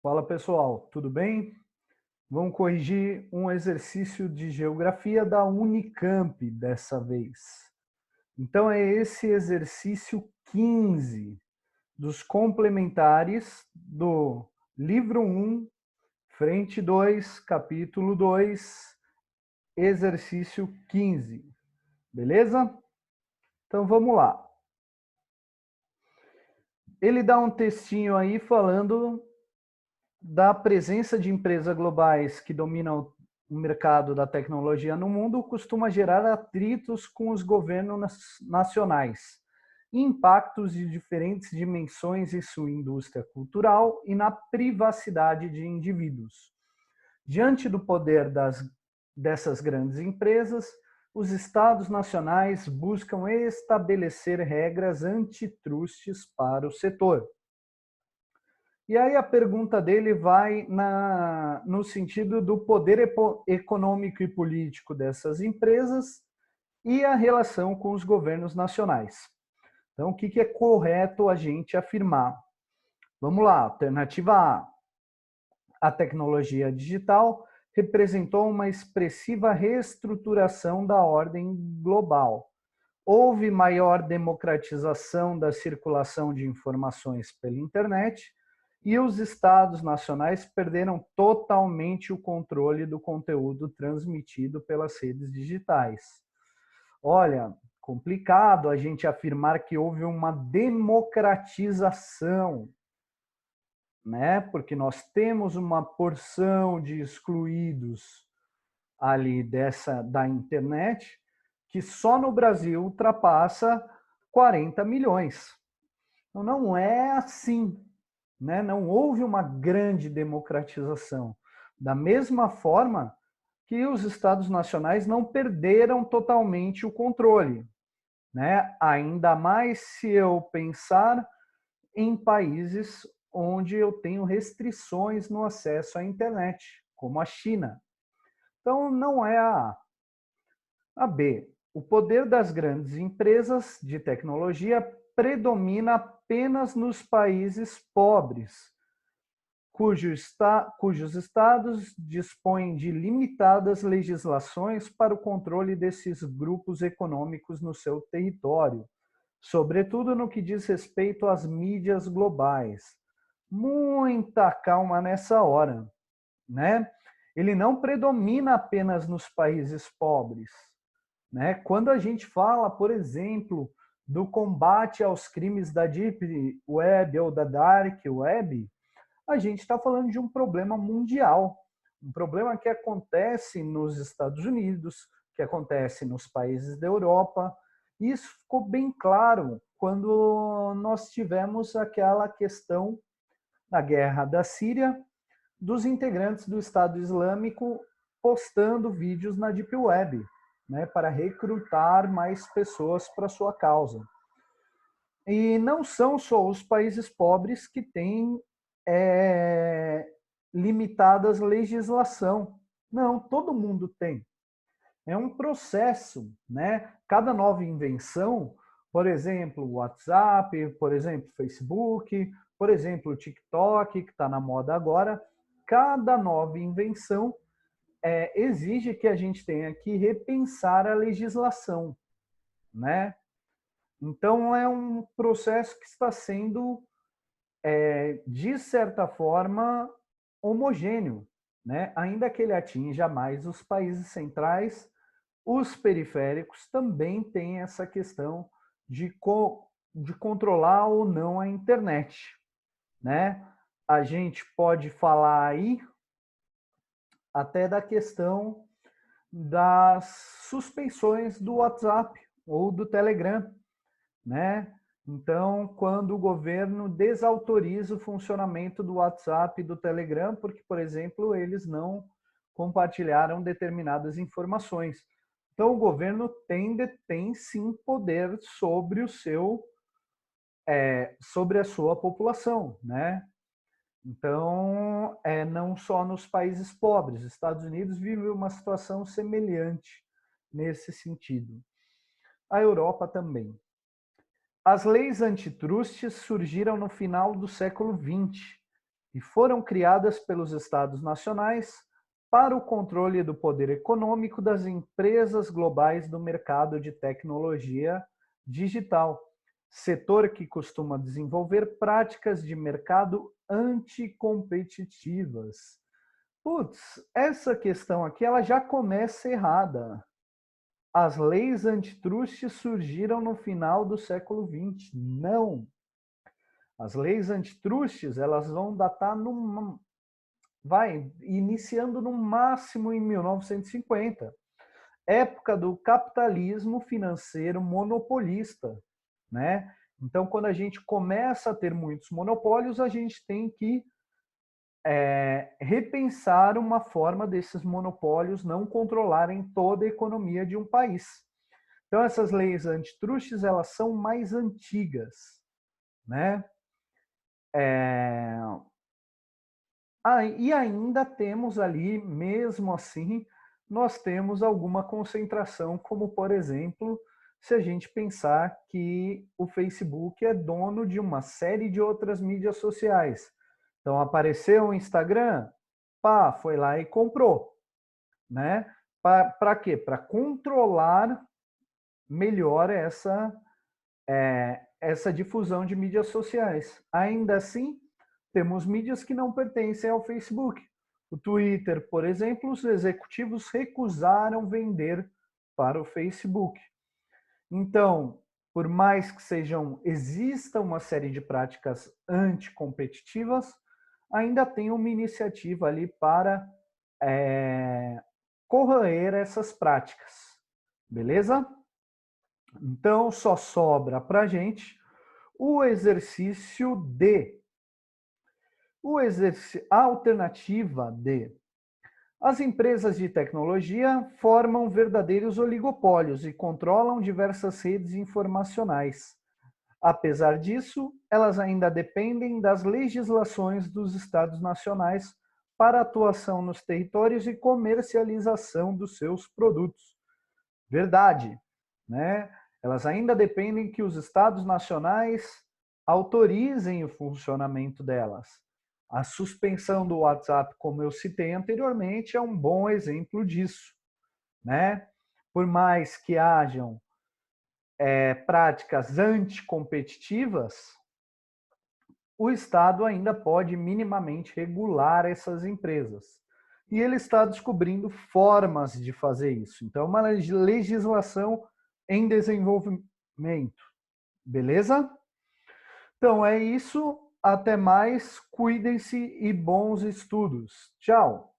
Fala pessoal, tudo bem? Vamos corrigir um exercício de geografia da Unicamp dessa vez. Então é esse exercício 15 dos complementares do livro 1, frente 2, capítulo 2, exercício 15. Beleza? Então vamos lá. Ele dá um textinho aí falando da presença de empresas globais que dominam o mercado da tecnologia no mundo costuma gerar atritos com os governos nacionais, impactos de diferentes dimensões em sua indústria cultural e na privacidade de indivíduos. Diante do poder dessas grandes empresas, os estados nacionais buscam estabelecer regras antitrustes para o setor. E aí a pergunta dele vai no sentido do poder econômico e político dessas empresas e a relação com os governos nacionais. Então, o que é correto a gente afirmar? Vamos lá, alternativa A. A tecnologia digital representou uma expressiva reestruturação da ordem global. Houve maior democratização da circulação de informações pela internet e os estados nacionais perderam totalmente o controle do conteúdo transmitido pelas redes digitais. Olha, complicado a gente afirmar que houve uma democratização, né? Porque nós temos uma porção de excluídos ali da internet que só no Brasil ultrapassa 40 milhões. Então não é assim, né? Não houve uma grande democratização. Da mesma forma que os estados nacionais não perderam totalmente o controle, né? Ainda mais se eu pensar em países onde eu tenho restrições no acesso à internet, como a China. Então não é a A. A B. O poder das grandes empresas de tecnologia predomina apenas nos países pobres, cujos estados dispõem de limitadas legislações para o controle desses grupos econômicos no seu território, sobretudo no que diz respeito às mídias globais. Muita calma nessa hora, né? Ele não predomina apenas nos países pobres, né? Quando a gente fala, por exemplo, do combate aos crimes da Deep Web ou da Dark Web, a gente está falando de um problema mundial, um problema que acontece nos Estados Unidos, que acontece nos países da Europa. E isso ficou bem claro quando nós tivemos aquela questão na guerra da Síria, dos integrantes do Estado Islâmico postando vídeos na Deep Web, né, para recrutar mais pessoas para sua causa. E não são só os países pobres que têm é, limitadas legislação. Não, todo mundo tem. É um processo, né? Cada nova invenção, por exemplo, o WhatsApp, por exemplo, o Facebook, por exemplo, o TikTok, que está na moda agora, cada nova invenção exige que a gente tenha que repensar a legislação, né? Então é um processo que está sendo, de certa forma, homogêneo, né? Ainda que ele atinja mais os países centrais, os periféricos também têm essa questão de controlar ou não a internet, né? A gente pode falar aí até da questão das suspensões do WhatsApp ou do Telegram, né? Então, quando o governo desautoriza o funcionamento do WhatsApp e do Telegram, porque, por exemplo, eles não compartilharam determinadas informações. Então, o governo tem sim poder sobre sobre a sua população, né? Então, não só nos países pobres, os Estados Unidos vive uma situação semelhante nesse sentido. A Europa também. As leis antitrustes surgiram no final do século XX e foram criadas pelos Estados nacionais para o controle do poder econômico das empresas globais do mercado de tecnologia digital, setor que costuma desenvolver práticas de mercado anticompetitivas. Putz, essa questão aqui ela já começa errada. As leis antitruste surgiram no final do século XX. Não. As leis antitrustes, elas vão datar iniciando no máximo em 1950, época do capitalismo financeiro monopolista, né? Então, quando a gente começa a ter muitos monopólios, a gente tem que repensar uma forma desses monopólios não controlarem toda a economia de um país. Então, essas leis antitrustes, elas são mais antigas, né? E ainda temos ali, mesmo assim, nós temos alguma concentração, como, por exemplo, se a gente pensar que o Facebook é dono de uma série de outras mídias sociais. Então, apareceu o Instagram, pá, foi lá e comprou, né? Para quê? Para controlar melhor essa difusão de mídias sociais. Ainda assim, temos mídias que não pertencem ao Facebook. O Twitter, por exemplo, os executivos recusaram vender para o Facebook. Então, por mais que exista uma série de práticas anticompetitivas, ainda tem uma iniciativa ali para corroer essas práticas. Beleza? Então, só sobra para a gente o exercício D. A alternativa D. As empresas de tecnologia formam verdadeiros oligopólios e controlam diversas redes informacionais. Apesar disso, elas ainda dependem das legislações dos estados nacionais para atuação nos territórios e comercialização dos seus produtos. Verdade, né? Elas ainda dependem que os estados nacionais autorizem o funcionamento delas. A suspensão do WhatsApp, como eu citei anteriormente, é um bom exemplo disso, né? Por mais que hajam práticas anticompetitivas, o Estado ainda pode minimamente regular essas empresas. E ele está descobrindo formas de fazer isso. Então, uma legislação em desenvolvimento. Beleza? Então, é isso. Até mais. Cuidem-se e bons estudos. Tchau.